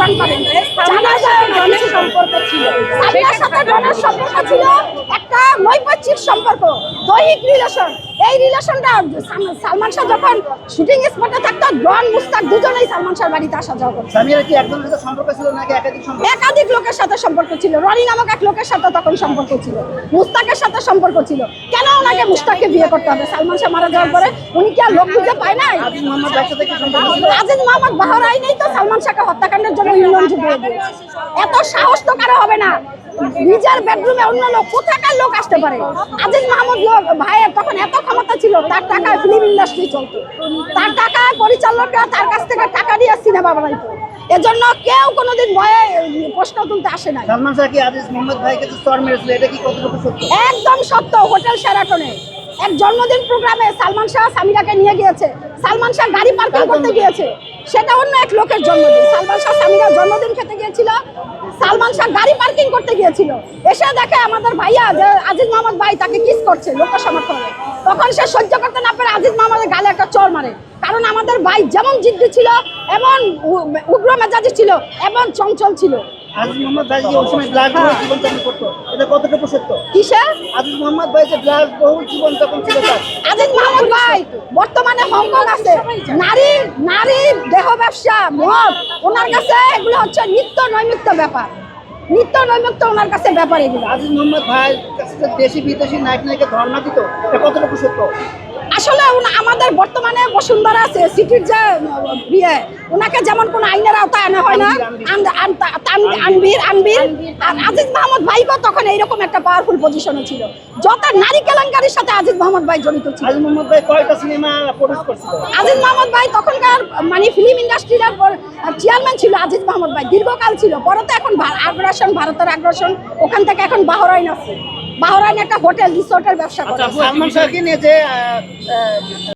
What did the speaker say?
জানতেন জানা যায় অনেক সম্পর্ক ছিল, সালমার সাথে ডনের সম্পর্ক ছিল একটা নৈপক্ষিক সম্পর্ক, দৈহিক রিলেশন। এই রিলেশনটা সালমান শাহ যখন শুটিং স্পটে থাকতো, ডন মুস্তাক দুজনেই সালমান শাহর বাড়িতে আসা যাওয়া করতো। সামিয়ার কি একজনের সাথে সম্পর্ক ছিল নাকি একাধিক সম্পর্ক? একাধিক লোকের সাথে সম্পর্ক ছিল, রনি নামক এক লোকের সাথে তখন সম্পর্ক ছিল, মুস্তাকের সাথে সম্পর্ক ছিল। কেন ওনাকে মুস্তাককে বিয়ে করতে হবে? সালমান শাহ মারা যাওয়ার পরে উনি কি আর লোক খুঁজে পায় নাই? আজিজ মোহাম্মদ ভাইয়ের সাথে কি সম্পর্ক ছিল? আজিজ মোহাম্মদ বাহরাইনেই তো সালমান শাহকে হত্যাকাণ্ডের জন্য ইন্ধন জুগিয়ে দিয়েছে। এত সাহস তো কারো হবে না, নিজের বেডরুমে অন্য লোক, কোথাকার লোক আসতে পারে? আজিজ মাহমুদ ভাইয়ের তখন এত ক্ষমতা ছিল, তার টাকায় ফিল্ম ইন্ডাস্ট্রি চলতো, তার টাকায় পরিচালকরা তার কাছ থেকে টাকা দিয়ে সিনেমা বানাইতো। এজন্য কেউ কোনোদিন ভয়ে প্রশ্ন তুলতে আসে না। সালমান শাহ কি আজিজ মোহাম্মদ ভাইকে যে চর মেরেছিল, এটা কি কতটুকু সত্য? একদম সত্য। হোটেল শেরাটনে এক জন্মদিন প্রোগ্রামে সালমান শাহ সামিরাকে নিয়ে গিয়েছে, সালমান শাহ গাড়ি পার্কিং করতে গিয়েছে, সেটা অন্য এক লোকের জন্মদিন। সালমান শাহ সামিরার জন্মদিন খেতে গিয়েছিল, সালমান শাহ গাড়ি পার্কিং করতে গিয়েছিল, এসে দেখে আমাদের ভাইয়া যে আজিজ মোহাম্মদ ভাই তাকে কিস করছে লোক সমর্থনে। তখন সে সহ্য করতে না পেরে আজিজ মোহাম্মদের গালে একটা চড় মারে। কারণ আমাদের ভাই যেমন জিদ্দি ছিল, এমন উগ্র মেজাজি ছিল, এমন চঞ্চল ছিল। আজিজ মোহাম্মদ ভাই যে ওই সময় ব্লাড বহুল জীবনযাপন করতো, এটা কতটুকু সত্য? কিসে? আজিজ মোহাম্মদ ভাই যে ব্লাড বহুল জীবনযাপন ছিল তার। আজিজ মোহাম্মদ ভাই বর্তমানে হংকং আছে, নারী দেহ ব্যবসা, মদ, ওনার কাছে এগুলো হচ্ছে নিত্য নৈমিত্য ব্যাপার, নিত্য নৈমিত্য ওনার কাছে ব্যাপার এগুলো। আজিজ মোহাম্মদ ভাইয়ের কাছে যে দেশি বিদেশি নায়ক নায়িকা ধর্ণা দিত, এটা কতটুকু সত্য? আসলে আমাদের বর্তমানে বসুন্ধরা আছে সিটির যে বিয়ে, ওনাকে যেমন কোন আইনের আওতায় আনা হয় না, আনবির আর আজিজ মোহাম্মদ ভাইও তখন এইরকম একটা পাওয়ারফুল পজিশনে ছিল, যত নারী কেলেঙ্কারির সাথে আজিজ মোহাম্মদ ভাই জড়িত ছিল। আজিজ মোহাম্মদ ভাই কয়টা সিনেমা প্রডিউস করছিল? আজিজ মোহাম্মদ ভাই তখনকার মানে ফিল্ম ইন্ডাস্ট্রির চেয়ারম্যান ছিল আজিজ মোহাম্মদ ভাই, দীর্ঘকাল ছিল। পরে তো এখন আগ্রাসন, ভারতের আগ্রাসন, ওখান থেকে এখন বাহরাইন আছে, বাহরাইন একটা হোটেল রিসোর্টের ব্যবসা করে। সালমান শাহকে নিয়ে যে